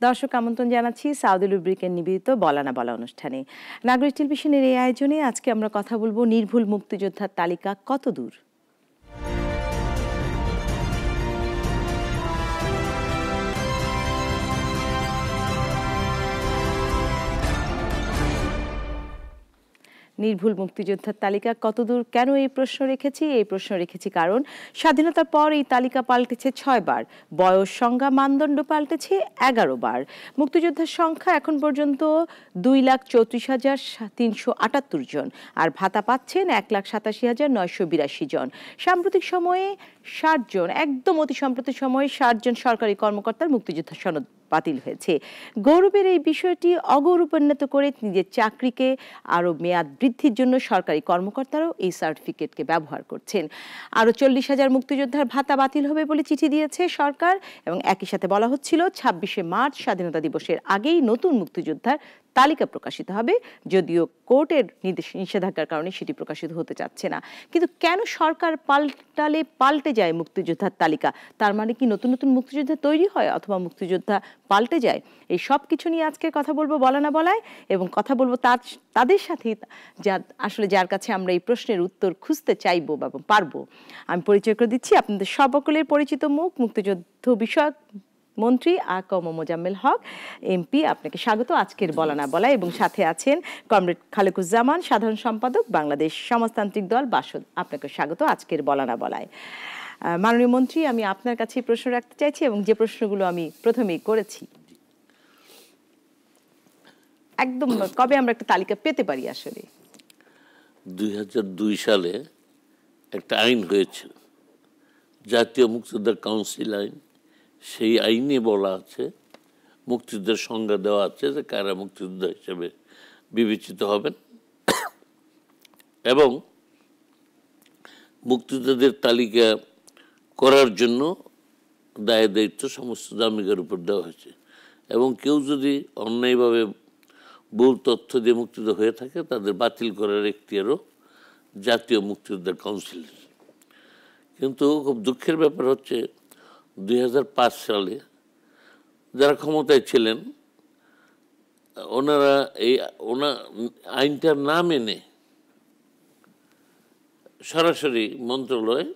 দর্শক আমন্ত্রণ জানাচ্ছি সাউদি লুব্রিকেন্ট নিবেদিত বলা না বলা অনুষ্ঠানে। নাগরিক টেলিভিশনের এই আয়োজনে আজকে আমরা কথা বলবো নির্ভুল মুক্তিযোদ্ধার তালিকা কত দূর। নির্ভুল মুক্তিযোদ্ধার তালিকা কতদূর, কেন এই প্রশ্ন রেখেছি? এই প্রশ্ন রেখেছি কারণ স্বাধীনতার পর এই তালিকা পাল্টেছে 6 বার, বয়স সংজ্ঞা মানদণ্ড পাল্টেছে 11 বার। মুক্তিযোদ্ধার সংখ্যা এখন পর্যন্ত 2,34,378 জন, আর ভাতা পাচ্ছেন 1,87,982 জন। সাম্প্রতিক সময়ে 60 জন, একদম অতি সম্প্রতি সময়ে 60 জন সরকারি কর্মকর্তার মুক্তিযোদ্ধা সনদ বাতিল হয়েছে। গৌরবের এই বিষয়টি অগৌরব পরিণত করে নিজের চাকরিকে আরো মেয়াদ বৃদ্ধির জন্য সরকারি কর্মকর্তারাও এই সার্টিফিকেটকে ব্যবহার করছেন। আরো 40,000 মুক্তিযোদ্ধার ভাতা বাতিল হবে বলে চিঠি দিয়েছে সরকার, এবং একই সাথে বলা হচ্ছিল 26শে মার্চ স্বাধীনতা দিবসের আগেই নতুন মুক্তিযোদ্ধার তালিকা প্রকাশিত হবে, যদিও কোর্টের নিষেধাজ্ঞার কারণে সেটি প্রকাশিত হতে চাচ্ছে না। কিন্তু কেন সরকার পাল্টালে পাল্টে যায় মুক্তিযোদ্ধার তালিকা? তার মানে কি নতুন নতুন মুক্তিযোদ্ধা তৈরি হয় অথবা মুক্তিযোদ্ধা পাল্টে যায়? এই সব কিছু নিয়ে আজকে কথা বলবো বলা না বলায়, এবং কথা বলবো তাদের সাথে আসলে যার কাছে আমরা এই প্রশ্নের উত্তর খুঁজতে চাইবো বা পারবো। আমি পরিচয় করে দিচ্ছি আপনাদের সকলের পরিচিত মুখ, মুক্তিযুদ্ধ বিষয়ক মন্ত্রী আ.ক.ম মোজাম্মেল হক এমপি। আপনাকে স্বাগত আজকের বলা না বলায়, এবং সাথে আছেন কমরেড খালেকুজ্জামান, সাধারণ সম্পাদক বাংলাদেশ সমাজতান্ত্রিক দল বাসদ। আপনাকে স্বাগত আজকের বলা না বলায়। মাননীয় মন্ত্রী, আমি আপনার কাছে প্রশ্ন রাখতে চাইছি, এবং যে প্রশ্নগুলো আমি প্রথমেই করেছি। একদম কবে আমরা একটা তালিকা পেতে পারি? আসলে 2002 সালে একটা আইন হয়েছে, জাতীয় মুক্তিযোদ্ধা কাউন্সিল আইন। সেই আইনে বলা আছে, মুক্তিযুদ্ধের সংজ্ঞা দেওয়া আছে যে কারা মুক্তিযোদ্ধা হিসেবে বিবেচিত হবেন, এবং মুক্তিযোদ্ধাদের তালিকা করার জন্য দায় দায়িত্ব সমস্ত দামিকার উপর দেওয়া হয়েছে, এবং কেউ যদি অন্যায়ভাবে ভুল তথ্য দিয়ে মুক্তিযোদ্ধা হয়ে থাকে তাদের বাতিল করার এখতিয়ারও জাতীয় মুক্তিযোদ্ধা কাউন্সিলের। কিন্তু খুব দুঃখের ব্যাপার হচ্ছে 2005 সালে যারা ক্ষমতায় ছিলেন ওনারা আইনটা না মেনে সরাসরি মন্ত্রণালয়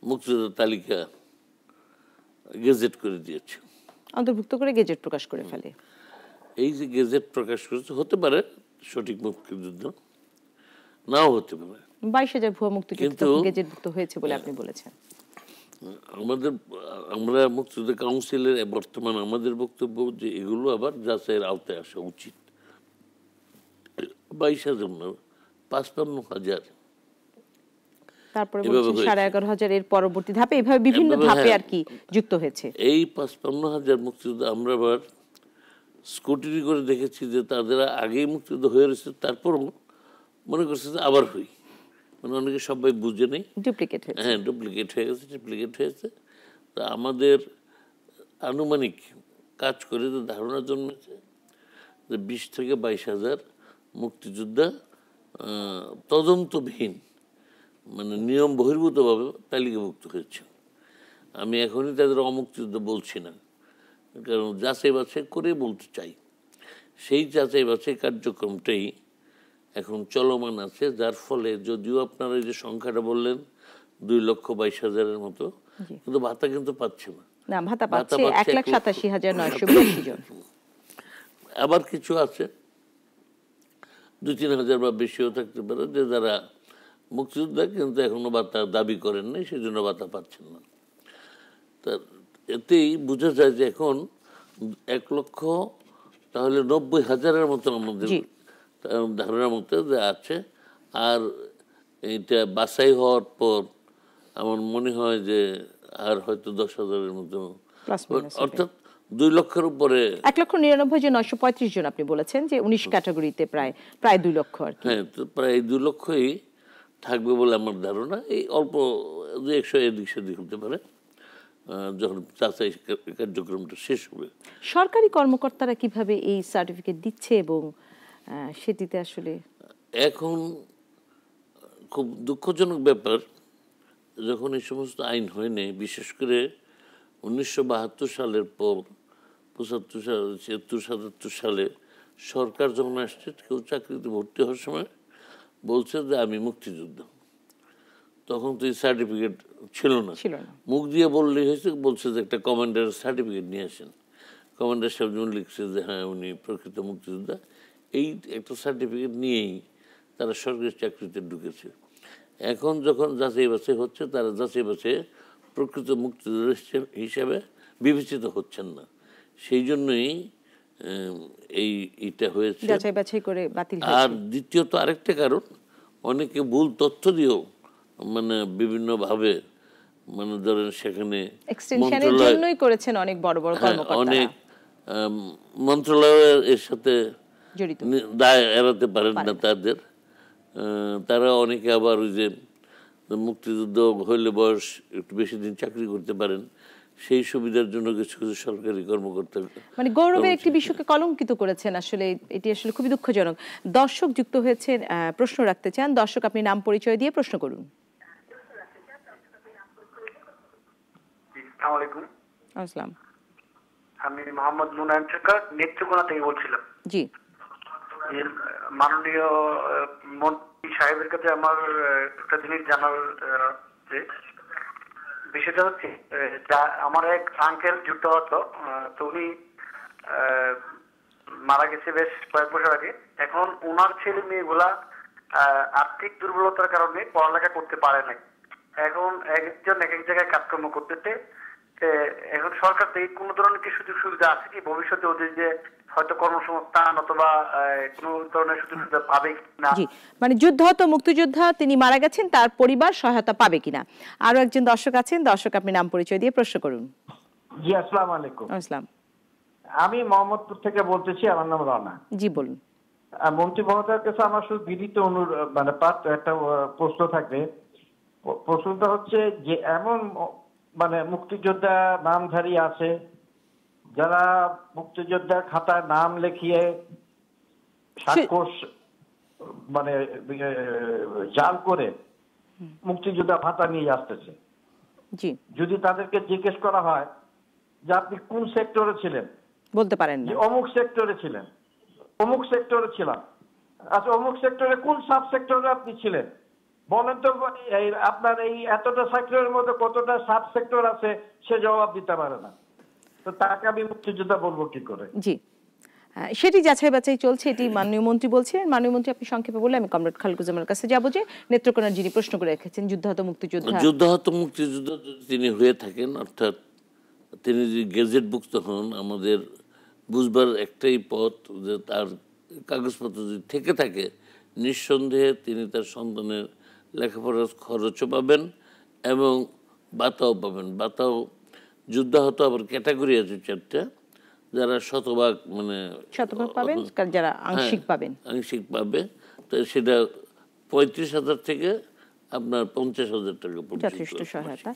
মুক্তিযোদ্ধার তালিকা গেজেট করে দিয়েছে, অন্তর্ভুক্ত করে গেজেট প্রকাশ করে ফেলে। এই যে গেজেট প্রকাশ করেছে, হতে পারে সঠিক মুক্তিযুদ্ধ, নাও হতে পারে। 22,000 ভুয়া মুক্তিযোদ্ধা গেজেটভুক্ত হয়েছে বলে আপনি বলেছেন। আমরা মুক্তিযুদ্ধ কাউন্সিলের বর্তমান আমাদের বক্তব্য যে এগুলো আবার যাচাইয়ের আওতায় আসা উচিত। 22,000 না, 55,000। তারপরে 11,500 এর পরবর্তী ধাপে, এভাবে বিভিন্ন ধাপে আর কি যুক্ত হয়েছে। এই 55,000 মুক্তিযোদ্ধা আমরা আবার স্কুটিনি করে দেখেছি যে তাদের আগেই মুক্তিযুদ্ধ হয়ে রয়েছে, তারপরও মনে করছে যে আবার হই, মানে অনেকে সবাই বুঝে নেই, ডুপ্লিকেট হয়েছে। হ্যাঁ, ডুপ্লিকেট হয়েছে। তা আমাদের আনুমানিক কাজ করে যে ধারণা জন্মেছে যে 20 থেকে 22,000 মুক্তিযোদ্ধা তদন্তবিহীন, মানে নিয়ম বহির্ভূতভাবে তালিকাভুক্ত হয়েছে। আমি এখনই তাদের অমুক্তিযুদ্ধ বলছি না, কারণ যাচাই বাছাই করে বলতে চাই। সেই যাচাই বাছাই কার্যক্রমটাই এখন চলমান আছে, যার ফলে যদিও আপনারা এই যে সংখ্যাটা বললেন 2,22,000-এর মতো, কিন্তু ভাতা কিন্তু পাচ্ছে না। ভাতা পাচ্ছে 1,87,982 জন। আবার কিছু আছে 2-3 হাজার বা বেশিও থাকতে পারে যে যারা মুক্তিযোদ্ধা কিন্তু এখনো ভাতা দাবি করেন নাই, সেই জন্য ভাতা পাচ্ছেন না। তা এতেই বোঝা যায় যে এখন 1,00,000 তাহলে 90,000-এর মতো আমাদের ধারণার মধ্যে আছে। আর এইটা বাছাই হওয়ার পর আমার মনে হয় যে আর হয়তো 10,000-এর মতো, অর্থাৎ 2,00,000-এর উপরে, 1,99,935 জন আপনি বলেছেন যে 19 ক্যাটাগরিতে প্রায় 2 লক্ষ আর কি। হ্যাঁ, তো প্রায় 2 লক্ষই থাকবে বলে আমার ধারণা। এই অল্প 100 এদিক সেদিক হতে পারে যখন যাচাই কার্যক্রমটা শেষ হবে। সরকারি কর্মকর্তারা কিভাবে এই সার্টিফিকেট দিচ্ছে, এবং সেটিতে আসলে এখন খুব দুঃখজনক ব্যাপার, যখন এই সমস্ত আইন হয়নি, বিশেষ করে 1972 সালের পর 75 সালে 76 77 সালে সরকার যখন আসছে কেউ চাকরিতে ভর্তি হওয়ার সময় বলছে যে আমি মুক্তিযুদ্ধ। তখন তো এই সার্টিফিকেট ছিল না, ছিল না। মুখ দিয়ে বললেই হয়েছে, বলছে যে একটা কমান্ডার সার্টিফিকেট নিয়ে আসেন। কমান্ডার সাহেব যেমন লিখছে যে হ্যাঁ উনি প্রকৃত মুক্তিযোদ্ধা, এই একটা সার্টিফিকেট নিয়েই তারা সরকারি চাকরিতে ঢুকেছে। এখন যখন যাচাই বাছাই হচ্ছে, তারা যাচাই বাছাই প্রকৃত মুক্তিযোদ্ধা হিসেবে বিবেচিত হচ্ছেন না। সেই জন্যই এইটা হয়েছে, যাচাই বাছাই করে বাতিল আর হয়েছে। দ্বিতীয়ত আরেকটা কারণ, অনেকে ভুল তথ্য দিয়েও মানে বিভিন্নভাবে মানে ধরেন সেখানে এক্সটেনশনের জন্যই করেছেন অনেক বড় বড় কর্মকর্তারা, অনেক মন্ত্রণালয়ের এর সাথে জড়িত, দায় এড়াতে পারেন না তাদের। তারা অনেকে আবার ওই যে মুক্তিযুদ্ধ হইলে বয়স একটু বেশি দিন চাকরি করতে পারেন, সেই সুবিধার জন্য কিছু কিছু সরকারি কর্মকর্তা মানে গৌরবের একটি বিষয়কে কলঙ্কিত করেছেন। আসলে এটি আসলে খুবই দুঃখজনক। দর্শক যুক্ত হয়েছেন, প্রশ্ন রাখতে চান। দর্শক, আপনি নাম পরিচয় দিয়ে প্রশ্ন করুন। আসসালামু আলাইকুম। আসসালাম। আমি মোহাম্মদ মুনায়েম সরকার নেত্রকোনা থেকে বলছিলাম। জি। মাননীয় মন্ত্রী সাহেবের কাছে আমার একটা জিনিস জানার যে বিষয়টা হচ্ছে, আমার এক আঙ্কেল যুক্ত হতো, তো উনি মারা গেছে বেশ কয়েক বছর আগে। এখন ওনার ছেলে মেয়েগুলা আর্থিক দুর্বলতার কারণে পড়ালেখা করতে পারে নাই। এখন একজন এক এক জায়গায় কাজকর্ম করতেছে। এখন সরকার থেকে কোন ধরনের কি সুযোগ সুবিধা আছে কি ভবিষ্যতে ওদের, যে হয়তো কর্মসংস্থান অথবা কোন ধরনের সুযোগ সুবিধা পাবে কিনা? জি, মানে যুদ্ধহত মুক্তিযোদ্ধা তিনি মারা গেছেন, তার পরিবার সহায়তা পাবে কিনা। আরো একজন দর্শক আছেন। দর্শক, আপনি নাম পরিচয় দিয়ে প্রশ্ন করুন। জি, আসসালামু আলাইকুম। আসসালাম। আমি মোহাম্মদপুর থেকে বলতেছি, আমার নাম রানা। জি, বলুন। মন্ত্রী মহোদয়ের কাছে আমার শুধু বিনীত মানে একটা প্রশ্ন থাকবে। প্রশ্নটা হচ্ছে যে এমন মানে মুক্তিযোদ্ধা নামধারী আছে যারা মুক্তিযোদ্ধার খাতায় নাম লিখিয়ে স্বাক্ষর মানে জাল করে মুক্তিযোদ্ধা ভাতা নিয়ে আসতেছে। জি। যদি তাদেরকে জিজ্ঞেস করা হয় যে আপনি কোন সেক্টরে ছিলেন, বলতে পারেন না। অমুক সেক্টরে ছিলেন, অমুক সেক্টরে ছিলাম। আচ্ছা, অমুক সেক্টরে কোন সাব সেক্টরে আপনি ছিলেন বলেন তো। আপনার এই এতটা সেক্টরের মধ্যে কতটা সাব সেক্টর আছে সে জবাব দিতে পারে না, তো তাকে আমি মুক্তিযোদ্ধা বলবো কি করে? জি, সেটি যাচাই বাছাই চলছে। এটি মাননীয় মন্ত্রী বলছিলেন। মাননীয় মন্ত্রী, আপনি সংক্ষেপে বলে আমি কমরেড খালেকুজ্জামানের কাছে যাবো, যে নেত্রকোনার যিনি প্রশ্ন করে রেখেছেন যুদ্ধাহত মুক্তিযোদ্ধা। যুদ্ধাহত মুক্তিযোদ্ধা যদি তিনি হয়ে থাকেন, অর্থাৎ তিনি যদি গেজেটভুক্ত হন, আমাদের বুঝবার একটাই পথ যে তার কাগজপত্র যদি থেকে থাকে, নিঃসন্দেহে তিনি তার সন্তানের লেখাপড়ার খরচও পাবেন এবং ভাতাও পাবেন। ভাতাও যুদ্ধাহত আবার ক্যাটাগরি আছে 4টা, যারা শতভাগ মানে শতভাগ পাবেন, যারা আংশিক পাবেন, আংশিক পাবে। তো সেটা 35,000 থেকে আপনার 50,000 টাকা পর্যন্ত যথেষ্ট সহায়তা।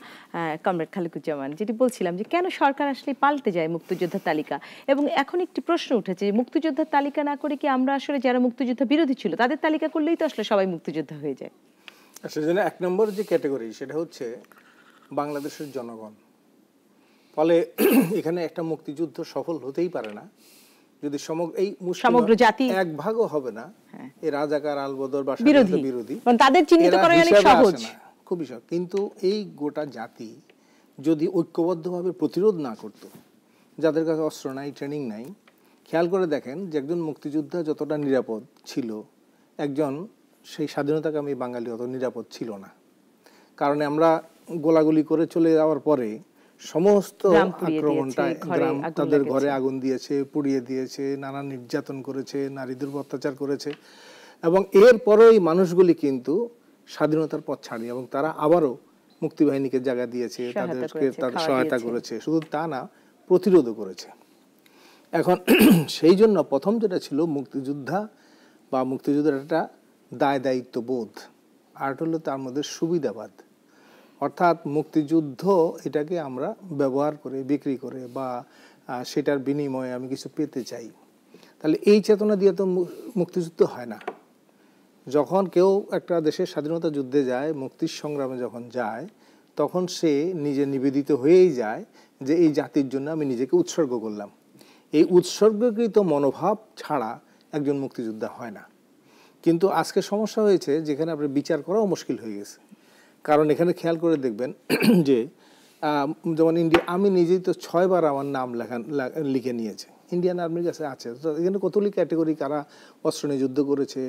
কমরেড খালেকুজ্জামান, যেটি বলছিলাম যে কেন সরকার আসলে পাল্টে যায় মুক্তিযোদ্ধার তালিকা, এবং এখন একটি প্রশ্ন উঠেছে যে মুক্তিযোদ্ধার তালিকা না করে কি আমরা আসলে যারা মুক্তিযোদ্ধা বিরোধী ছিল তাদের তালিকা করলেই তো আসলে সবাই মুক্তিযোদ্ধা হয়ে যায়। সেজন্য 1 নম্বর যে ক্যাটাগরি সেটা হচ্ছে বাংলাদেশের জনগণ। ফলে এখানে একটা মুক্তিযুদ্ধ সফল হতেই পারে না যদি সমগ্র জাতি এক ভাগও হবে না। এই রাজাকার আলবদর বা বিরোধী তাদের চিহ্নিত করা অনেক সহজ, খুবই সহজ। কিন্তু এই গোটা জাতি যদি ঐক্যবদ্ধভাবে প্রতিরোধ না করত, যাদের কাছে অস্ত্র নাই, ট্রেনিং নাই, খেয়াল করে দেখেন যে একজন মুক্তিযোদ্ধা যতটা নিরাপদ ছিল, একজন সেই স্বাধীনতাকামী বাঙালি অত নিরাপদ ছিল না। কারণ আমরা গোলাগুলি করে চলে যাওয়ার পরে সমস্ত আক্রমণটা, গ্রাম তাদের ঘরে আগুন দিয়েছে, পুড়িয়ে দিয়েছে, নানা নির্যাতন করেছে, নারীদের অত্যাচার করেছে, এবং এরপরে এই মানুষগুলি কিন্তু স্বাধীনতার পথ ছাড়ি এবং তারা আবারও মুক্তিবাহিনীকে জায়গা দিয়েছে, তাদেরকে তাদের সহায়তা করেছে, শুধু তা না, প্রতিরোধও করেছে। এখন সেই জন্য প্রথম যেটা ছিল মুক্তিযোদ্ধা বা মুক্তিযুদ্ধের একটা দায় দায়িত্ব বোধ, আর হলো তার মধ্যে সুবিধাবাদ। অর্থাৎ মুক্তিযুদ্ধ এটাকে আমরা ব্যবহার করে, বিক্রি করে বা সেটার বিনিময়ে আমি কিছু পেতে চাই, তাহলে এই চেতনা দিয়ে তো মুক্তিযুদ্ধ হয় না। যখন কেউ একটা দেশের স্বাধীনতা যুদ্ধে যায়, মুক্তির সংগ্রামে যখন যায়, তখন সে নিজে নিবেদিত হয়েই যায় যে এই জাতির জন্য আমি নিজেকে উৎসর্গ করলাম। এই উৎসর্গকৃত মনোভাব ছাড়া একজন মুক্তিযোদ্ধা হয় না। কিন্তু আজকে সমস্যা হয়েছে যেখানে আপনার বিচার করাও মুশকিল হয়ে গেছে। কারণ এখানে খেয়াল করে দেখবেন যে যেমন আমি নিজেই তো 6 বার আমার নাম লিখে নিয়েছে, ইন্ডিয়ান আর্মির কাছে আছে। তো এখানে কতগুলি ক্যাটেগরি, কারা অস্ত্র নিয়ে যুদ্ধ করেছে।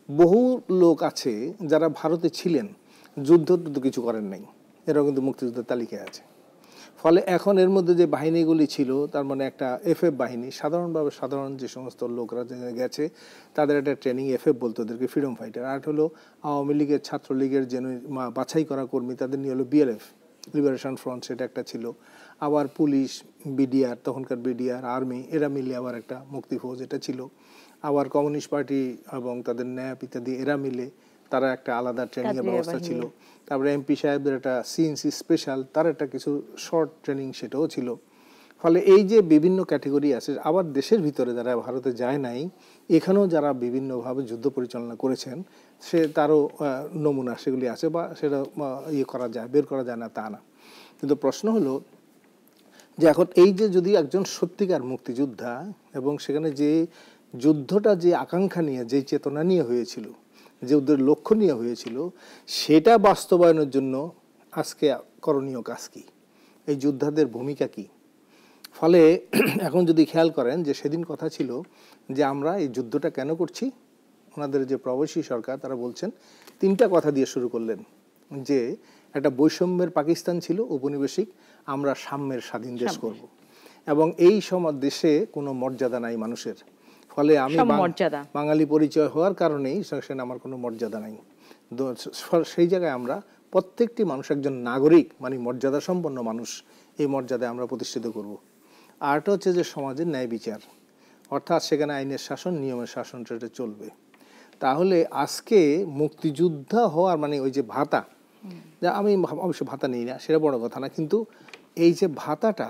বহু লোক আছে যারা ভারতে ছিলেন, যুদ্ধ টুদ্ধ কিছু করেন নাই, এরাও কিন্তু মুক্তিযুদ্ধের তালিকায় আছে। ফলে এখন এর মধ্যে যে বাহিনীগুলি ছিল, তার মানে একটা এফএফ বাহিনী, সাধারণভাবে সাধারণ যে সমস্ত লোকরা গেছে তাদের একটা ট্রেনিং এফএফ বলতো, ওদেরকে ফ্রিডম ফাইটার। আর হলো আওয়ামী লীগের, ছাত্রলীগের যে বাছাই করা কর্মী, তাদের নিয়ে হলো বিএলএফ, লিবারেশন ফ্রন্ট, সেটা একটা ছিল। আবার পুলিশ, বিডিআর, তখনকার বিডিআর, আর্মি, এরা মিলে আবার একটা মুক্তি ফৌজ, এটা ছিল। আবার কমিউনিস্ট পার্টি এবং তাদের ন্যাপ ইত্যাদি, এরা মিলে তারা একটা আলাদা ট্রেনিংয়ের ব্যবস্থা ছিল। তারপরে এমপি সাহেবদের একটা সিএনসি স্পেশাল, তার একটা কিছু শর্ট ট্রেনিং, সেটাও ছিল। ফলে এই যে বিভিন্ন ক্যাটেগরি আছে, আবার দেশের ভিতরে যারা ভারতে যায় নাই, এখানেও যারা বিভিন্নভাবে যুদ্ধ পরিচালনা করেছেন, তারও নমুনা সেগুলি আছে, বা সেটা করা যায়, বের করা যায় না তা না। কিন্তু প্রশ্ন হলো যে এখন এই যে যদি একজন সত্যিকার মুক্তিযোদ্ধা, এবং সেখানে যে যুদ্ধটা যে আকাঙ্ক্ষা নিয়ে, যে চেতনা নিয়ে হয়েছিল, যে ওদের লক্ষ্য নিয়ে হয়েছিল, সেটা বাস্তবায়নের জন্য আজকে করণীয় কাজ কি, এই যোদ্ধাদের ভূমিকা কি। ফলে এখন যদি খেয়াল করেন যে সেদিন কথা ছিল যে আমরা এই যুদ্ধটা কেন করছি, ওনাদের যে প্রবাসী সরকার তারা বলছেন 3টা কথা দিয়ে শুরু করলেন, যে একটা বৈষম্যের পাকিস্তান ছিল উপনিবেশিক, আমরা সাম্যের স্বাধীন দেশ করব, এবং এই দেশে কোনো মর্যাদা নাই মানুষের। ফলে আমি বাঙালি পরিচয় হওয়ার কারণেই সেখানে আমার কোনো মর্যাদা নাই। সেই জায়গায় আমরা প্রত্যেকটি মানুষ একজন নাগরিক, মানে মর্যাদা সম্পন্ন মানুষ, এই মর্যাদায় আমরা প্রতিষ্ঠিত করব। আরটা হচ্ছে যে সমাজের ন্যায় বিচার, অর্থাৎ সেখানে আইনের শাসন, নিয়মের শাসন, সেটা চলবে। তাহলে আজকে মুক্তিযোদ্ধা হওয়ার মানে ওই যে ভাতা, যা আমি অবশ্য ভাতা নিই না, সেটা বড় কথা না, কিন্তু এই যে ভাতাটা,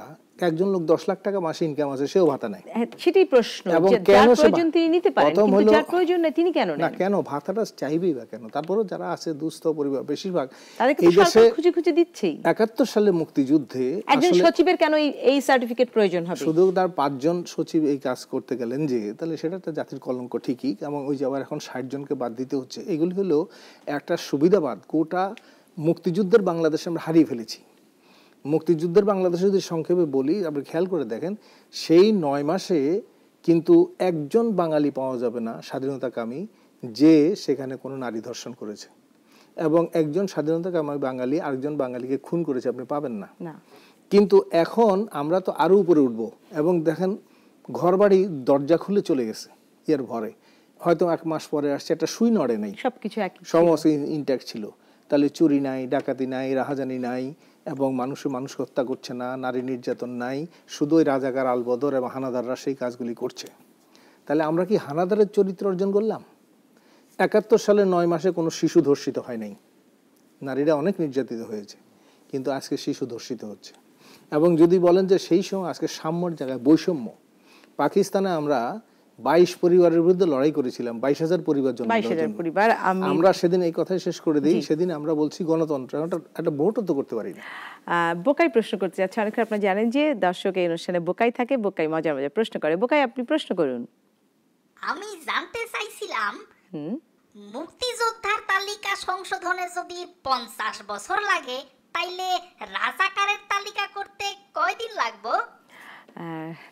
একজন লোক 10 লাখ টাকা মাসে ইনকাম আছে, সেও ভাতা নেয়। সেটাই প্রশ্ন, যে যার প্রয়োজন তিনি নিতে পারেন, কিন্তু যার প্রয়োজন নেই তিনি কেন নেন না? কেন ভাতাটা চাইবেই বা কেন? তারপরে যারা আছে দুস্থ পরিবার, বেশিরভাগ তাদেরকে তো সরকার খুঁজে খুঁজে দিচ্ছেই। 71 সালে মুক্তিযুদ্ধে একজন সচিবের কেন এই সার্টিফিকেট প্রয়োজন হবে? শুধু তার 5 জন সচিব এই কাজ করতে গেলেন, যে তাহলে সেটা একটা জাতির কলঙ্ক ঠিকই। এবং ওই যে আবার এখন 60 জনকে বাদ দিতে হচ্ছে, এগুলি হলো একটা সুবিধাবাদ। কোটা মুক্তিযুদ্ধের বাংলাদেশে আমরা হারিয়ে ফেলেছি। মুক্তিযুদ্ধের বাংলাদেশে যদি সংক্ষেপে বলি, আপনি খেয়াল করে দেখেন, সেই 9 মাসে কিন্তু একজন বাঙালি পাওয়া যাবে না স্বাধীনতাকামী যে সেখানে কোনো নারী ধর্ষণ করেছে, এবং একজন স্বাধীনতাকামী বাঙালি আরেকজন বাঙালিকে খুন করেছে, আপনি পাবেন না। কিন্তু এখন আমরা তো আরো উপরে উঠবো, এবং দেখেন ঘর বাড়ি দরজা খুলে চলে গেছে এর ভরে, হয়তো 1 মাস পরে আসছে, একটা সুই নড়ে নাই, সবকিছু সমস্ত ইনট্যাক্ট ছিল। তাহলে চুরি নাই, ডাকাতি নাই, রাহাজানি নাই, এবং মানুষ হত্যা করছে না, নারী নির্যাতন নাই, শুধু ওই রাজাকার, আলবদর এবং হানাদাররা সেই কাজগুলি করছে। তাহলে আমরা কি হানাদারের চরিত্র অর্জন করলাম? 71 সালে 9 মাসে কোনো শিশু ধর্ষিত হয় নাই, নারীরা অনেক নির্যাতিত হয়েছে, কিন্তু আজকে শিশু ধর্ষিত হচ্ছে। এবং যদি বলেন যে সেই সময় আজকে সাম্যর জায়গায় বৈষম্য, পাকিস্তানে আমরা 22 পরিবারের বিরুদ্ধে লড়াই করেছিলাম, 22,000 পরিবার জন্য। আমরা সেদিন এই কথাই শেষ করে দিই, সেদিন আমরা বলছি গণতন্ত্র, একটা ভোটও তো করতে পারি না। বোকাই প্রশ্ন করতে যাচ্ছে। অনেক আপনারা জানেন যে দর্শক এই অনুষ্ঠানে বোকাই থাকে, বোকাই মজার মজার প্রশ্ন করে। বোকাই, আপনি প্রশ্ন করুন। আমি জানতে চাইছিলাম, মুক্তিযোদ্ধার তালিকা সংশোধনে যদি 50 বছর লাগে, তাইলে রাজাকারের তালিকা করতে কয়দিন লাগবে?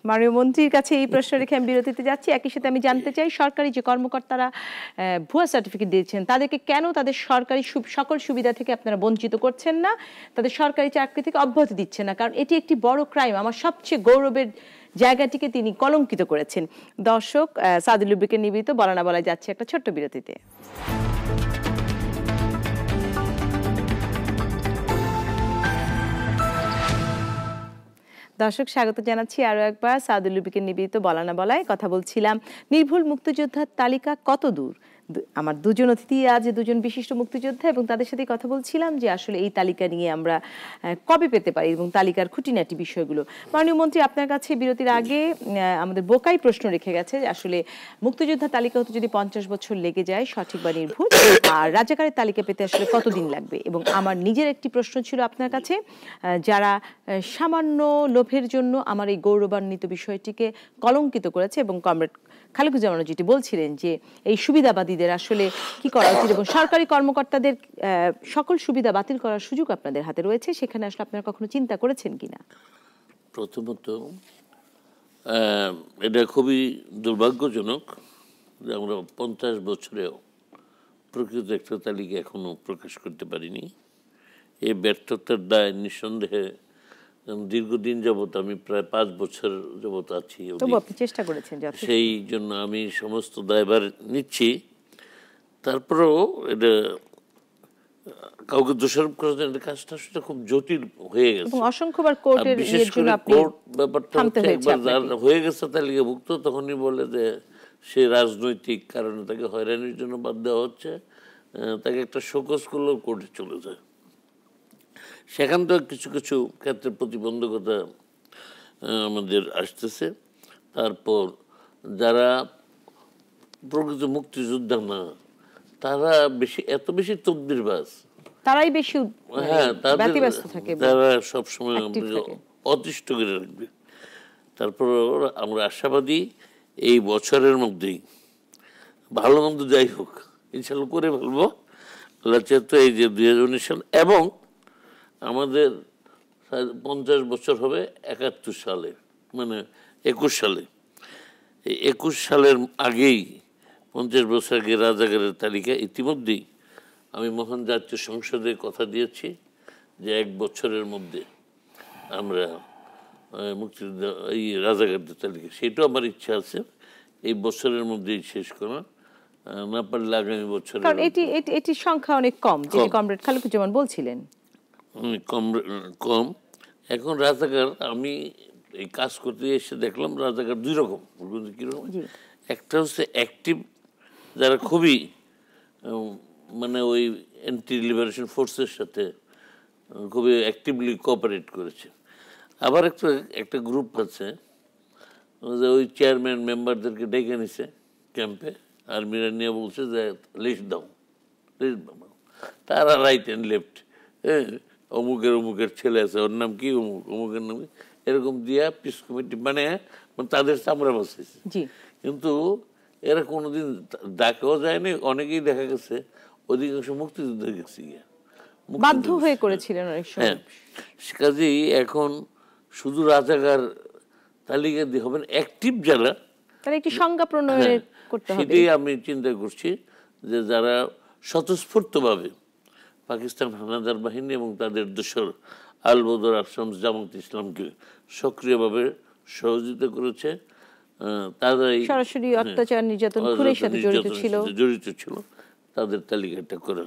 মাননীয় মন্ত্রীর কাছে এই প্রশ্ন রেখে আমি বিরতিতে যাচ্ছি। একই সাথে আমি জানতে চাই, সরকারি যে কর্মকর্তারা ভুয়া সার্টিফিকেট দিয়েছেন, তাদেরকে কেন তাদের সরকারি সকল সুবিধা থেকে আপনারা বঞ্চিত করছেন না, তাদের সরকারি চাকরি থেকে অব্যাহতি দিচ্ছেন না? কারণ এটি একটি বড় ক্রাইম, আমার সবচেয়ে গৌরবের জায়গাটিকে তিনি কলঙ্কিত করেছেন। দর্শক, সাদুল লুব্রিকের নিবেদিত বলা না বলা যাচ্ছে একটা ছোট্ট বিরতিতে। দর্শক, স্বাগত জানাচ্ছি আরো একবার সাদুল লুব্রিকের নিবেদিত বলা না বলায়। কথা বলছিলাম নির্ভুল মুক্তিযোদ্ধার তালিকা কত দূর, আমার দুজন অতিথি আজ দুজন বিশিষ্ট মুক্তিযোদ্ধা, এবং তাদের সাথে কথা বলছিলাম যে আসলে এই তালিকা নিয়ে আমরা কবে পেতে পারি এবং তালিকার খুঁটিনাটি বিষয়গুলো। মাননীয় মন্ত্রী, আপনার কাছে বিরতির আগে আমাদের বোকাই প্রশ্ন রেখে গেছে যে আসলে মুক্তিযোদ্ধা তালিকা হতে যদি 50 বছর লেগে যায় সঠিক বা নির্ভুল, আর রাজাকারের তালিকা পেতে আসলে কতদিন লাগবে? এবং আমার নিজের একটি প্রশ্ন ছিল আপনার কাছে, যারা সামান্য লোভের জন্য আমার এই গৌরবান্বিত বিষয়টিকে কলঙ্কিত করেছে, এবং কমরেড খালেকুজ্জামান যেটি বলছিলেন যে এই সুবিধাবাদীদের আসলে কি করা উচিত, এবং সরকারি কর্মকর্তাদের সকল সুবিধা বাতিল করার সুযোগ আপনাদের হাতে রয়েছে, সেখানে আসলে আপনারা কখনো চিন্তা করেছেন কিনা? প্রথমত এটা খুবই দুর্ভাগ্যজনক যে আমরা 50 বছরেও প্রকৃত একটা তালিকা এখনো প্রকাশ করতে পারিনি। এই ব্যর্থতার দায় নিঃসন্দেহে দীর্ঘদিন যাবত, আমি প্রায় 5 বছর যাবত আছি, আপনি চেষ্টা করেছেন, সেই জন্য আমি সমস্ত দায়ভার নিচ্ছি। তারপরেও এটা কাউকে দোষারোপ করার জন্য কাজটা সেটা খুব জটিল হয়ে গেছে, এবং অসংখ্যবার কোর্টের বিশেষ করে কোর্ট ব্যাপারটা একবার হয়ে গেছে তালিকাভুক্ত, তখনই বলে যে সে রাজনৈতিক কারণে তাকে হয়রানির জন্য বাদ দেওয়া হচ্ছে, তাকে একটা শোকজ করলেও কোর্টে চলে যায়। সেখান থেকে কিছু কিছু ক্ষেত্রে প্রতিবন্ধকতা আমাদের আসতেছে। তারপর যারা প্রকৃত মুক্তিযোদ্ধা না, তারা এত বেশি তদবিরবাজ, তারাই বেশি ব্যতিব্যস্ত থাকে, তারা সবসময় অতিষ্ঠ করে রাখবে। তারপর আমরা আশাবাদী এই বছরের মধ্যেই ভালো মন্দ যাই হোক ইনশাল্লাহ করে ফেলবো। তো এই যে 2019 সাল এবং আমাদের 50 বছর হবে 71 সালে, মানে 21 সালে। এই 21 সালের আগেই 50 বছর আগে রাজাকারের তালিকা ইতিমধ্যেই আমি মহান জাতীয় সংসদে কথা দিয়েছি যে 1 বছরের মধ্যে আমরা মুক্তিযোদ্ধা এই রাজাকারদের তালিকা, সেটাও আমার ইচ্ছা আছে এই বছরের মধ্যেই শেষ করা, না পারলে আগামী বছর। কারণ এটি সংখ্যা অনেক কম, যেটি কমরেড খালেকুজ্জামান বলছিলেন, কম। এখন রাজাকার, আমি এই কাজ করতে এসে দেখলাম রাজাকার 2 রকম। কিরকম? একটা হচ্ছে অ্যাক্টিভ, যারা খুবই মানে ওই অ্যান্টি লিবারেশন ফোর্সের সাথে খুবই অ্যাক্টিভলি কোঅপারেট করেছে। আবার একটা গ্রুপ আছে যে ওই চেয়ারম্যান মেম্বারদেরকে ডেকে নিছে ক্যাম্পে, আর্মিরা নিয়ে বলছে যে লিস্ট দাও, তারা রাইট অ্যান্ড লেফট, অমুকের ছেলে আছে, ওর নাম কি, অমুকের নাম, এরকম দিয়া পিস কমিটি মানে তাদের চামড়া বসেছে। কিন্তু এরা কোনোদিন ডাকেও যায়নি, অনেকেই দেখা গেছে অধিকাংশ মুক্তিযুদ্ধ গেছে গিয়া, বাধ্য হয়ে করেছিলেন অনেক সময়। কাজেই এখন শুধু রাজাকার তালিকা দিয়ে হবে না, অ্যাক্টিভ যারা, তার একটি সংজ্ঞা প্রণয়ন করতে হবে। সেটাই আমি চিন্তা করছি যে যারা স্বতঃস্ফূর্তভাবে পাকিস্তান হানাদার বাহিনী এবং তাদের দোসর আল বদর আশরাম জামাত ইসলামকে সক্রিয়ভাবে সহযোগিতা করেছে, তারাই সরাসরি অত্যাচার নির্যাতন খুনের সাথে জড়িত ছিল, তাদের তালিকাটা করা।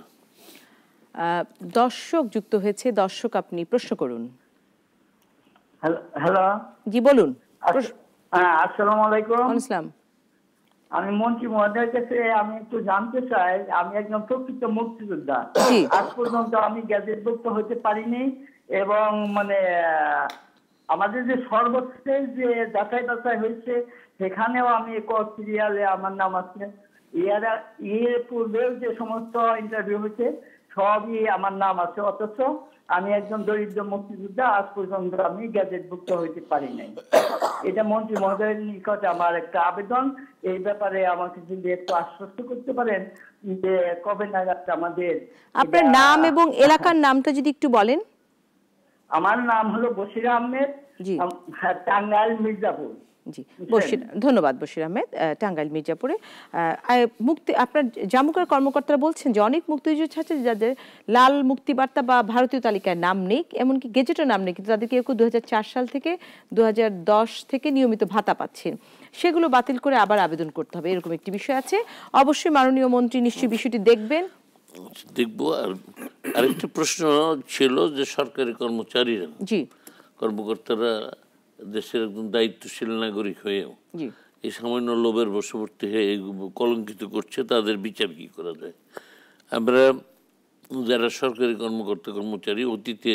দর্শক যুক্ত হয়েছে, দর্শক আপনি প্রশ্ন করুন। হ্যালো, জি বলুন। আসসালামু আলাইকুম। আসসালাম। আমি মন্ত্রী মহোদয়ের কাছে আমি একটু জানতে চাই, আমি একজন প্রকৃত মুক্তিযোদ্ধা, আজ পর্যন্ত আমি গ্যাজেটভুক্ত হতে পারিনি, এবং মানে আমাদের যে সর্বশেষ যে যাচাই বাছাই হয়েছে সেখানেও আমি সিরিয়ালে আমার নাম আছে, এর পূর্বেও যে সমস্ত ইন্টারভিউ হয়েছে সবই আমার নাম আছে, অথচ আমি একজন দরিদ্র মুক্তিযোদ্ধা, আজ পর্যন্ত আমি গ্যাজেটভুক্ত হইতে পারি নাই। এটা মন্ত্রী মহোদয়ের নিকটে আমার একটা আবেদন, এই ব্যাপারে আমাকে যদি একটু আশ্বস্ত করতে পারেন যে কবে নাগাদ আমাদের। আপনার নাম এবং এলাকার নামটা যদি একটু বলেন। আমার নাম হলো বশির আহমেদ, টাঙ্গাইল মির্জাপুর। জি ধন্যবাদ বশির আহমেদ, টাঙ্গাইল মির্জাপুরে। আপনার জামুকার কর্মকর্তারা বলছেন যে অনেক মুক্তিযুদ্ধ আছে যাদের লাল মুক্তিবার্তা বা ভারতীয় তালিকায় নাম নেই, এমনকি গেজেটও নাম নেই, কিন্তু তাদের কেউ 2004 সাল থেকে 2010 থেকে নিয়মিত ভাতা পাচ্ছেন, সেগুলো বাতিল করে আবার আবেদন করতে হবে, এরকম একটি বিষয় আছে। অবশ্যই মাননীয় মন্ত্রী নিশ্চয়ই বিষয়টি দেখবেন। দেখবো। আর আরেকটা প্রশ্ন ছিল যে সরকারি কর্মচারীরা, কর্মকর্তারা দেশের একজন দায়িত্বশীল নাগরিক হয়েও এই সামান্য লোভের বশবর্তী হয়ে কলঙ্কিত করছে, তাদের বিচার কি করা যায়? আমরা যারা সরকারি কর্মকর্তা কর্মচারী অতীতে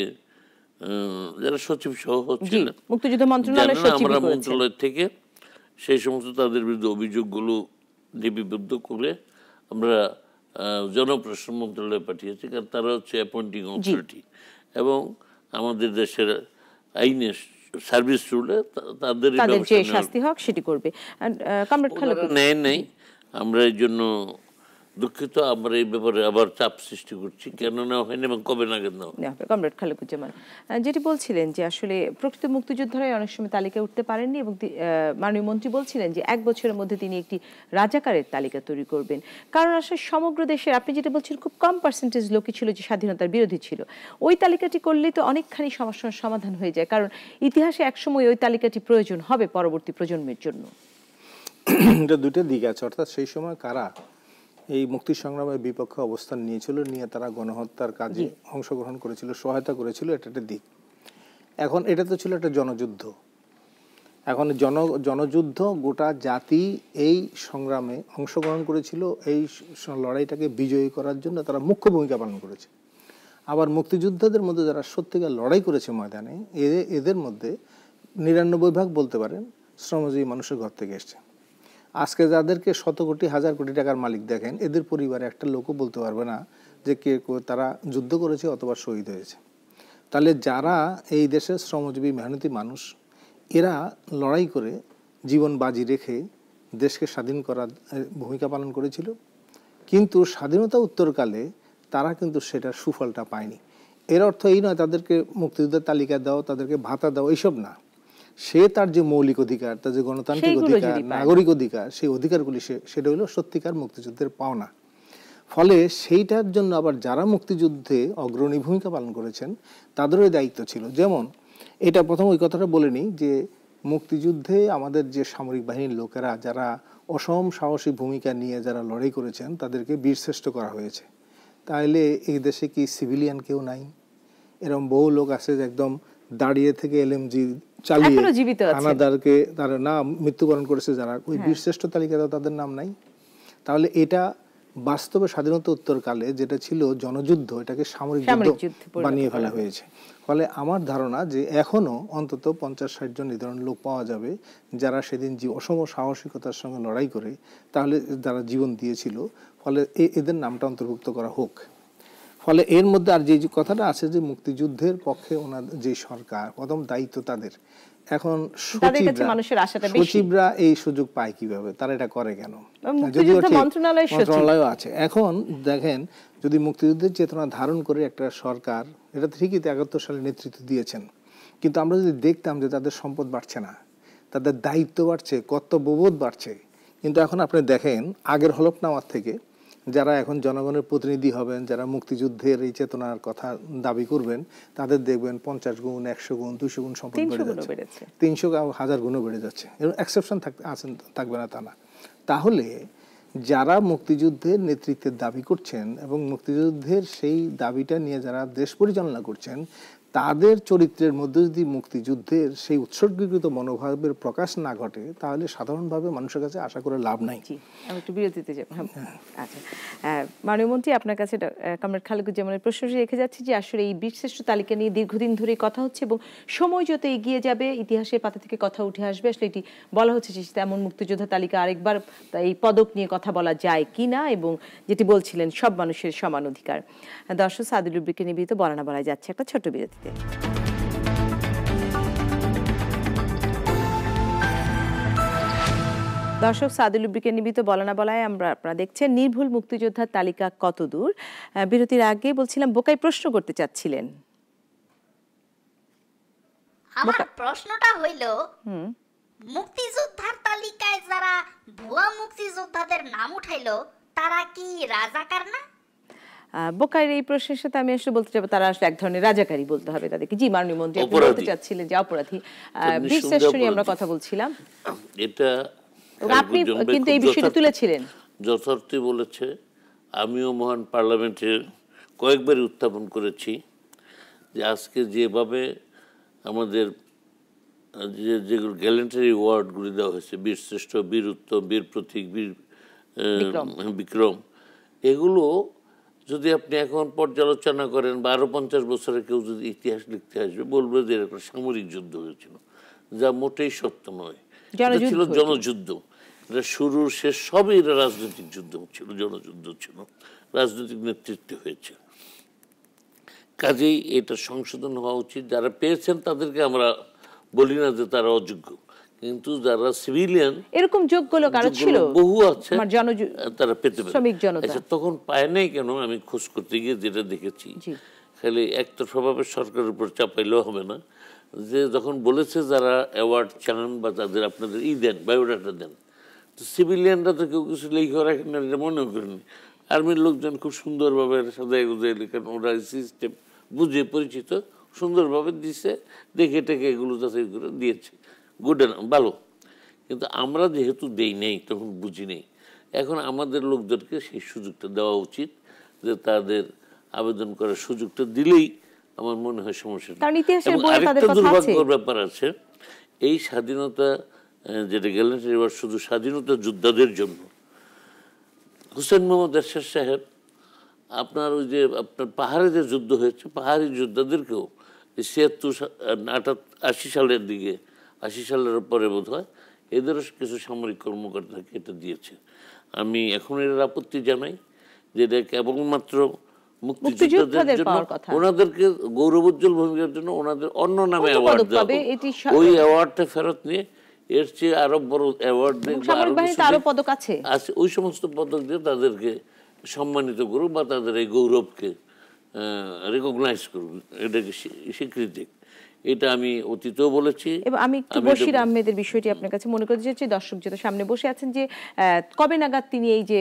যারা সচিব সহ হচ্ছিলেন, মুক্তিযুদ্ধ মন্ত্রণালয়ের সচিব আমরা মন্ত্রণালয় থেকে সেই সমস্ত তাদের বিরুদ্ধে অভিযোগগুলো লিপিবদ্ধ করে আমরা জনপ্রশাসন মন্ত্রণালয়ে পাঠিয়েছি, কারণ তারা হচ্ছে অ্যাপয়েন্টিং অথরিটি এবং আমাদের দেশের আইনে সার্ভিস রুলে তাদের যে শাস্তি হোক সেটি করবে। কমরেড খালেক নেই, আমরা এই জন্য দুঃখিত। আমরা এই ব্যাপারে আবার চাপ সৃষ্টি করছি, কেন নেওয়া হয়নি এবং কবে নাগাদ নেওয়া হবে। কমরেড খালেকুজ্জামান যেটি বলছিলেন যে আসলে প্রকৃত মুক্তিযোদ্ধারাই অনেক সময় তালিকায় উঠতে পারেননি এবং মাননীয় মন্ত্রী বলছিলেন যে 1 বছরের মধ্যে তিনি একটি রাজাকারের তালিকা তৈরি করবেন, কারণ আসলে সমগ্র দেশের আপনি যেটা বলছেন খুব কম পার্সেন্টেজ লোকই ছিল যে স্বাধীনতার বিরোধী ছিল। ওই তালিকাটি করলেই তো অনেকখানি সমস্যার সমাধান হয়ে যায়, কারণ ইতিহাসে একসময় ওই তালিকাটি প্রয়োজন হবে পরবর্তী প্রজন্মের জন্য। এটা দুটো দিক আছে, অর্থাৎ সেই সময় কারা এই মুক্তি সংগ্রামের বিপক্ষে অবস্থান নিয়েছিল, নিয়ে তারা গণহত্যার কাজে অংশগ্রহণ করেছিল, সহায়তা করেছিল, এটা একটা দিক। এখন এটা তো ছিল একটা জনযুদ্ধ। এখন জনযুদ্ধ, গোটা জাতি এই সংগ্রামে অংশগ্রহণ করেছিল, এই লড়াইটাকে বিজয়ী করার জন্য তারা মুখ্য ভূমিকা পালন করেছে। আবার মুক্তিযোদ্ধাদের মধ্যে যারা সত্যিকার লড়াই করেছে ময়দানে, এদের মধ্যে 99% বলতে পারেন শ্রমজীবী মানুষের ঘর থেকে এসছে। আজকে যাদেরকে শত কোটি হাজার কোটি টাকার মালিক দেখেন, এদের পরিবারে একটা লোকও বলতে পারবে না যে কে তারা যুদ্ধ করেছে অথবা শহীদ হয়েছে। তাহলে যারা এই দেশের শ্রমজীবী মেহনতি মানুষ, এরা লড়াই করে জীবন বাজি রেখে দেশকে স্বাধীন করার ভূমিকা পালন করেছিল, কিন্তু স্বাধীনতা উত্তরকালে তারা কিন্তু সেটার সুফলটা পায়নি। এর অর্থ এই নয় তাদেরকে মুক্তিযুদ্ধের তালিকা দাও, তাদেরকে ভাতা দাও, এইসব না। সে তার যে মৌলিক অধিকার, তার যে গণতান্ত্রিক অধিকার, নাগরিক অধিকার, সেই অধিকারগুলি সেটা হলো সত্যিকার মুক্তিযুদ্ধের পাওনা। ফলে সেইটার জন্য আবার যারা মুক্তিযুদ্ধে অগ্রণী ভূমিকা পালন করেছেন তাদেরও দায়িত্ব ছিল। যেমন এটা প্রথম ওই কথাটা বলে নিই যে মুক্তিযুদ্ধে আমাদের যে সামরিক বাহিনীর লোকেরা যারা অসম সাহসী ভূমিকা নিয়ে যারা লড়াই করেছেন তাদেরকে বীরশ্রেষ্ঠ করা হয়েছে। তাহলে এই দেশে কি সিভিলিয়ান কেউ নাই? এরকম বহু লোক আছে যে একদম দাঁড়িয়ে থেকে এলএমজি চালিয়ে হানাদারকে তারা না মৃত্যুবরণ করেছে, যারা ওই বীরশ্রেষ্ঠ তালিকাতে তাদের নাম নাই। তাহলে এটা বাস্তবে স্বাধীনতা উত্তরকালে যেটা ছিল জনযুদ্ধ, এটাকে সামরিক যুদ্ধ বানিয়ে ফেলা হয়েছে। ফলে আমার ধারণা যে এখনো অন্তত 50-60 জন এই ধরনের লোক পাওয়া যাবে যারা সেদিন অসম সাহসিকতার সঙ্গে লড়াই করে তাহলে যারা জীবন দিয়েছিল, ফলে এদের নামটা অন্তর্ভুক্ত করা হোক। ফলে এর মধ্যে আর যে কথাটা আছে যে মুক্তিযুদ্ধের পক্ষে ওনাদের যে সরকার, প্রথম দায়িত্ব তাদের। এখন সচিবরা এই সুযোগ পায় কিভাবে, তারা এটা করে কেন? যদিও মন্ত্রণালয় আছে। এখন দেখেন, যদি মুক্তিযুদ্ধের চেতনা ধারণ করে একটা সরকার, এটা ঠিকই 73 সালে নেতৃত্ব দিয়েছেন, কিন্তু আমরা যদি দেখতাম যে তাদের সম্পদ বাড়ছে না, তাদের দায়িত্ব বাড়ছে, কর্তব্যবোধ বাড়ছে। কিন্তু এখন আপনি দেখেন আগের হলফনামার থেকে যারা এখন জনগণের প্রতিনিধি হবেন, যারা মুক্তিযুদ্ধের এই চেতনার কথা দাবি করবেন, তাদের দেখবেন 50 গুণ, 100 গুণ, 200 গুণ সম্পদ বেড়ে যাচ্ছে, 300 1000 গুণও বেড়ে যাচ্ছে। এর এক্সেপশন থাকবে না তা না। তাহলে যারা মুক্তিযুদ্ধের নেতৃত্বের দাবি করছেন এবং মুক্তিযুদ্ধের সেই দাবিটা নিয়ে যারা দেশ পরিচালনা করছেন, তাদের চরিত্রের মধ্যে যদি মুক্তিযুদ্ধের সেই উৎসর্গীকৃত মনোভাবের প্রকাশ না ঘটে, তাহলে সাধারণভাবে মানুষের কাছে আশা করে লাভ নাই। আমি একটু বিরতিতে যাব। আচ্ছা, মাননীয় মন্ত্রী, আপনার কাছে কমরেড খালেকুজ্জামানের প্রশ্ন রেখে যাচ্ছি যে আসলে এই বীরশ্রেষ্ঠ তালিকা নিয়ে দীর্ঘদিন ধরে কথা হচ্ছে এবং সময় যত এগিয়ে যাবে ইতিহাসের পাতা থেকে কথা উঠে আসবে। আসলে এটি বলা হচ্ছে যে তেমন মুক্তিযোদ্ধা তালিকা আরেকবার এই পদক নিয়ে কথা বলা যায় কি না, এবং যেটি বলছিলেন সব মানুষের সমান অধিকার। দর্শক, সাদুল রুবিকে নিবেদিত বলা না বলা যাচ্ছে একটা ছোট বিরতিতে। দর্শক, সাদুল রুবিকে নিবেদিত বলা না বলায় আপনারা দেখছেন নির্ভুল মুক্তিযোদ্ধার তালিকা কত দূর। বিরতির আগে বলছিলাম বোকাই প্রশ্ন করতে চাচ্ছিলেন। আমার প্রশ্নটা হইল, মুক্তিযোদ্ধার তালিকায় যারা ভুয়া মুক্তিযোদ্ধাদের নাম উঠাইলো তারা কি রাজাকার না? বোকাইয়ের এই প্রশ্নের সাথে আমি আসলে বলতে চাইবো তারা আসলে এক ধরনের রাজাকারী বলতে হবে তাদেরকে। জি মাননীয় মন্ত্রী, আপনি বলতে চাচ্ছিলেন যে অপরাধী। বীরশ্রেষ্ঠ নিয়ে আমরা কথা বলছিলাম, এটা আপনি কিন্তু এই বিষয়টা তুলেছিলেন। যথার্থই বলেছে। আমিও মহান পার্লামেন্টে কয়েকবার উত্থাপন করেছি যে আজকে যেভাবে আমাদের যেগুলো গ্যালেন্টারি ওয়ার্ডগুলি দেওয়া হয়েছে, বীর শ্রেষ্ঠ, বীর উত্তম, বীর প্রতীক, বীর বিক্রম, এগুলো যদি আপনি এখন পর্যালোচনা করেন বা আরো 50 বছরে কেউ যদি ইতিহাস লিখতে আসবে বলবে যে এরকম সামরিক যুদ্ধ হয়েছিল, যা মোটেই সত্য নয়। এটা ছিল জনযুদ্ধ। এটা শুরু শেষ সবই এটা রাজনৈতিক যুদ্ধ ছিল, জনযুদ্ধ ছিল, রাজনৈতিক নেতৃত্বে হয়েছে। কাজেই এটা সংশোধন হওয়া উচিত। যারা পেয়েছেন তাদেরকে আমরা বলি না যে তারা অযোগ্য, কিন্তু যারা সিভিলিয়ান এরকম যোগ্য লোক আরো ছিল বহু আছে, তারা পেতে পারে। আচ্ছা, তখন পায় নাই কেন? আমি খোঁজ করতে গিয়ে যেটা দেখেছি, খালি একতরফাভাবে সরকারের উপর চাপাইলেও হবে না। যে যখন বলেছে যারা অ্যাওয়ার্ড চান বা তাদের আপনাদের দেন, বায়োডাটা দেন, তো সিভিলিয়ানরা তো কেউ কিছু লেখা রাখেন না, এটা মনেও করেনি। আর্মির লোকজন খুব সুন্দরভাবে সাজায় গুজায় লেখেন, ওরা সিস্টেম বুঝে পরিচিত, সুন্দরভাবে দিছে, দেখে টেকে এগুলো যাচাই করে দিয়েছে, গুড ভালো। কিন্তু আমরা যেহেতু দেই নেই, তখন বুঝি নেই। এখন আমাদের লোকদেরকে সেই সুযোগটা দেওয়া উচিত, যে তাদের আবেদন করার সুযোগটা দিলেই আমার মনে হয় সমস্যা নেই। আরেকটা দুর্ভাগ্যের ব্যাপার আছে, এই স্বাধীনতা যেটা গেলেন এবার শুধু স্বাধীনতা যোদ্ধাদের জন্য। হুসেন মোহাম্মদ এরশাদ সাহেব আপনার ওই যে আপনার পাহাড়ে যে যুদ্ধ হয়েছে, পাহাড়ি যোদ্ধাদেরকেও 86 সালের দিকে, 80 সালের পরে বোধ হয় এদেরও কিছু সামরিক কর্মকর্তাকে এটা দিয়েছে। আমি এখন এর আপত্তি জানাই যে এটা কেবলমাত্র মুক্তিযোদ্ধাদের জন্য, ওনাদেরকে গৌরবোজ্জ্বল ভূমিকার জন্য ওনাদের অন্য নামে অ্যাওয়ার্ড দেওয়া, ওই অ্যাওয়ার্ডটা ফেরত নিয়ে এর চেয়ে আরো বড় অ্যাওয়ার্ড আছে, ওই সমস্ত পদক দিয়ে তাদেরকে সম্মানিত করুক বা তাদের এই গৌরবকে রেকগনাইজ করুক, এটাকে স্বীকৃতি। এটা আমি অতীতেও বলেছি। এবং আমি একটু বশির আহমেদের বিষয়টি আপনার কাছে মনে করতে চাচ্ছি, দর্শক যেটা সামনে বসে আছেন, যে কবে নাগাদ তিনি এই যে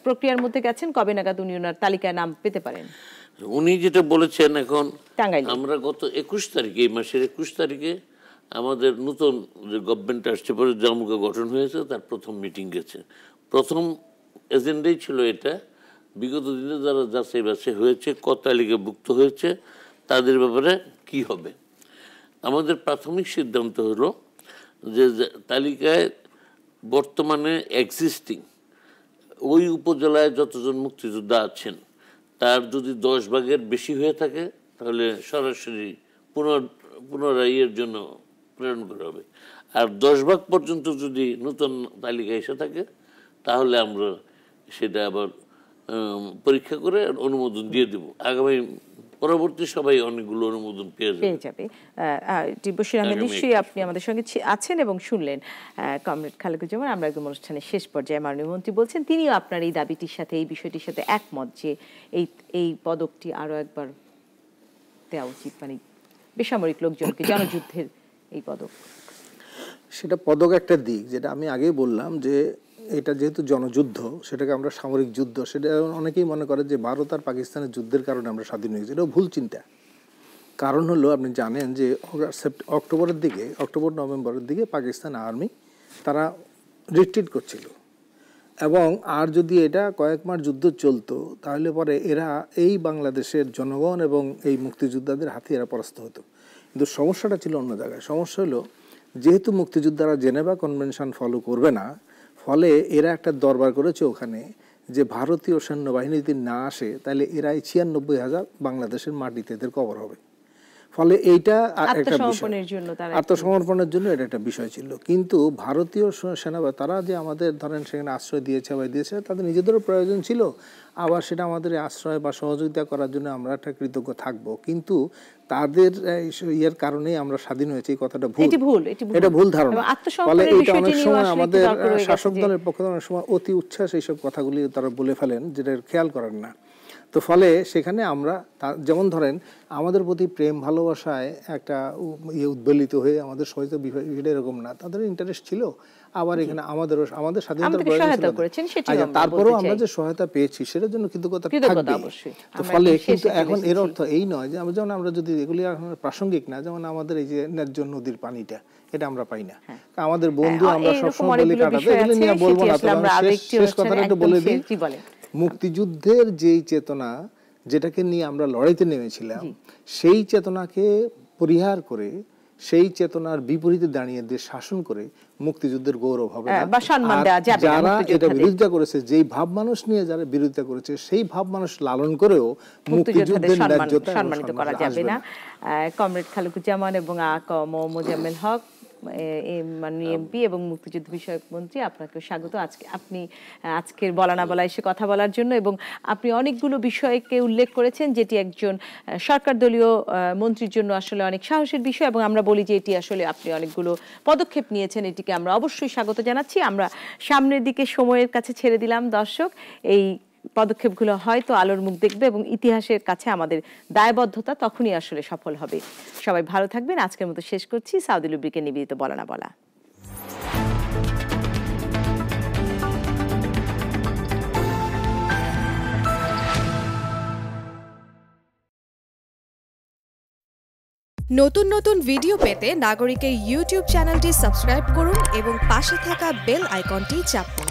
প্রক্রিয়ার মধ্যে গেছেন, কবে নাগাদ উনি ওনার তালিকায় নাম পেতে পারেন? উনি যেটা বলেছেন, এখন আমরা গত 21 তারিখে, এই মাসের 21 তারিখে আমাদের নতুন যে গভর্নমেন্ট আসছে, পরে জামুকা গঠন হয়েছে, তার প্রথম মিটিং গেছে। প্রথম এজেন্ডাই ছিল এটা, বিগত দিনে যারা যাচাই বাছাই হয়েছে, ক তালিকাভুক্ত হয়েছে, তাদের ব্যাপারে কি হবে। আমাদের প্রাথমিক সিদ্ধান্ত হলো যে তালিকায় বর্তমানে এক্সিস্টিং ওই উপজেলায় যতজন মুক্তিযোদ্ধা আছেন, তার যদি 10 ভাগের বেশি হয়ে থাকে, তাহলে সরাসরি পুনরায় এর জন্য প্রেরণ করা হবে। আর 10 ভাগ পর্যন্ত যদি নতুন তালিকা এসে থাকে, তাহলে আমরা সেটা আবার পরীক্ষা করে অনুমোদন দিয়ে দেব। আগামী পরবর্তী সবাই অনেকগুলো অনুমোদন পেয়ে যাবে। বশির আহমেদ, নিশ্চয়ই আপনি আমাদের সঙ্গে আছেন এবং শুনলেন কমরেড খালেকুজ্জামান। আমরা একদম অনুষ্ঠানের শেষ পর্যায়ে, মাননীয় মন্ত্রী বলছেন তিনিও আপনার এই দাবিটির সাথে, এই বিষয়টির সাথে একমত, যে এই পদকটি আরো একবার দেওয়া উচিত, মানে বেসামরিক লোকজনকে, জনযুদ্ধের এই পদক। সেটা পদক একটা দিক, যেটা আমি আগেই বললাম যে এটা যেহেতু জনযুদ্ধ, সেটাকে আমরা সামরিক যুদ্ধ, সেটা অনেকেই মনে করে যে ভারত আর পাকিস্তানের যুদ্ধের কারণে আমরা স্বাধীন হয়েছি। এটাও ভুল চিন্তা। কারণ হলো, আপনি জানেন যে অক্টোবরের দিকে, অক্টোবর নভেম্বরের দিকে পাকিস্তান আর্মি তারা রিট্রিট করছিল, এবং আর যদি এটা কয়েক মাস যুদ্ধ চলতো, তাহলে পরে এরা এই বাংলাদেশের জনগণ এবং এই মুক্তিযোদ্ধাদের হাতে এরা পরাস্ত হতো। কিন্তু সমস্যাটা ছিল অন্য জায়গায়। সমস্যা হলো, যেহেতু মুক্তিযোদ্ধারা জেনেভা কনভেনশন ফলো করবে না, ফলে এরা একটা দরবার করেছে ওখানে, যে ভারতীয় সৈন্যবাহিনী যদি না আসে, তাহলে এরা 96,000 বাংলাদেশের মাটিতে এদের কবর হবে। ফলে এইটা একটা আত্মসমর্পণের জন্য এটা একটা বিষয় ছিল। কিন্তু ভারতীয় সেনাবাহিনী তারা যে আমাদের ধরেন সেখানে আশ্রয় দিয়েছে বা দিয়েছে, তাদের নিজেদেরও প্রয়োজন ছিল, আবার সেটা আমাদের আশ্রয় বা সহযোগিতা করার জন্য আমরা একটা কৃতজ্ঞ থাকবো। কিন্তু তাদের ইয়ের কারণে আমরা স্বাধীন হয়েছি, এই কথাটা ভুল, এটা ভুল ধারণা। ফলে এটা অনেক সময় আমাদের শাসক দলের পক্ষ থেকে অনেক সময় অতি উচ্ছ্বাস এইসব কথাগুলি তারা বলে ফেলেন, যেটা খেয়াল করেন না। তো ফলে সেখানে আমরা যেমন ধরেন আমাদের প্রতি প্রেম ভালোবাসায় একটা উদ্বেলিত হয়ে আমাদের সহায়তা বিষয়টা এরকম না, তাদের ইন্টারেস্ট ছিল। আবার এখানে আমাদের স্বাধীনতার প্রয়োজন ছিল, তারপরেও আমরা যে সহায়তা পেয়েছি সেটার জন্য কৃতজ্ঞতা থাকবে। তো ফলে কিন্তু এখন এর অর্থ এই নয় যে যেমন আমরা যদি এগুলি এখন প্রাসঙ্গিক না, যেমন আমাদের এই যে ন্যায্য নদীর পানিটা, এটা আমরা পাই না। আমাদের বন্ধু আমরা সবসময় বলি কাটাতে, এগুলো নিয়ে বলবো না। শেষ কথাটা একটু বলে দিই, মুক্তিযুদ্ধের যেই চেতনা, যেটাকে নিয়ে আমরা লড়াইতে নেমেছিলাম, সেই চেতনাকে পরিহার করে সেই চেতনার বিপরীতে দাঁড়িয়ে দেশ শাসন করে মুক্তিযুদ্ধের গৌরব হবে না বা সম্মান দেওয়া যাবে না যারা এটা মুক্তিযোদ্ধাদের। বিরোধিতা করেছে, যেই ভাব মানুষ নিয়ে যারা বিরোধিতা করেছে, সেই ভাব মানুষ লালন করেও মুক্তিযোদ্ধাদের মুক্তিযুদ্ধের ন্যায্যতা এবং সম্মানিত সম্মান করা যাবে আসবে না। কমরেড খালেকুজ্জামান এবং মোজাম্মেল হক, মাননীয় এমপি এবং মুক্তিযুদ্ধ বিষয়ক মন্ত্রী, আপনাকে স্বাগত। আপনি আজকের বলা না বলা এসে কথা বলার জন্য, এবং আপনি অনেকগুলো বিষয়কে উল্লেখ করেছেন যেটি একজন সরকার দলীয় মন্ত্রীর জন্য আসলে অনেক সাহসের বিষয়, এবং আমরা বলি যে এটি আসলে আপনি অনেকগুলো পদক্ষেপ নিয়েছেন, এটিকে আমরা অবশ্যই স্বাগত জানাচ্ছি। আমরা সামনের দিকে সময়ের কাছে ছেড়ে দিলাম দর্শক, এই পদক্ষেপগুলো হয়তো আলোর মুখ দেখবে এবং ইতিহাসের কাছে আমাদের দায়বদ্ধতা তখনই আসলে সফল হবে। সবাই ভালো থাকবেন। আজকের মতো শেষ করছি। সাউদি লুব্রিকের নিবেদিত বলা না বলা। নতুন নতুন ভিডিও পেতে নাগরিকের ইউটিউব চ্যানেলটি সাবস্ক্রাইব করুন এবং পাশে থাকা বেল আইকনটি চাপুন।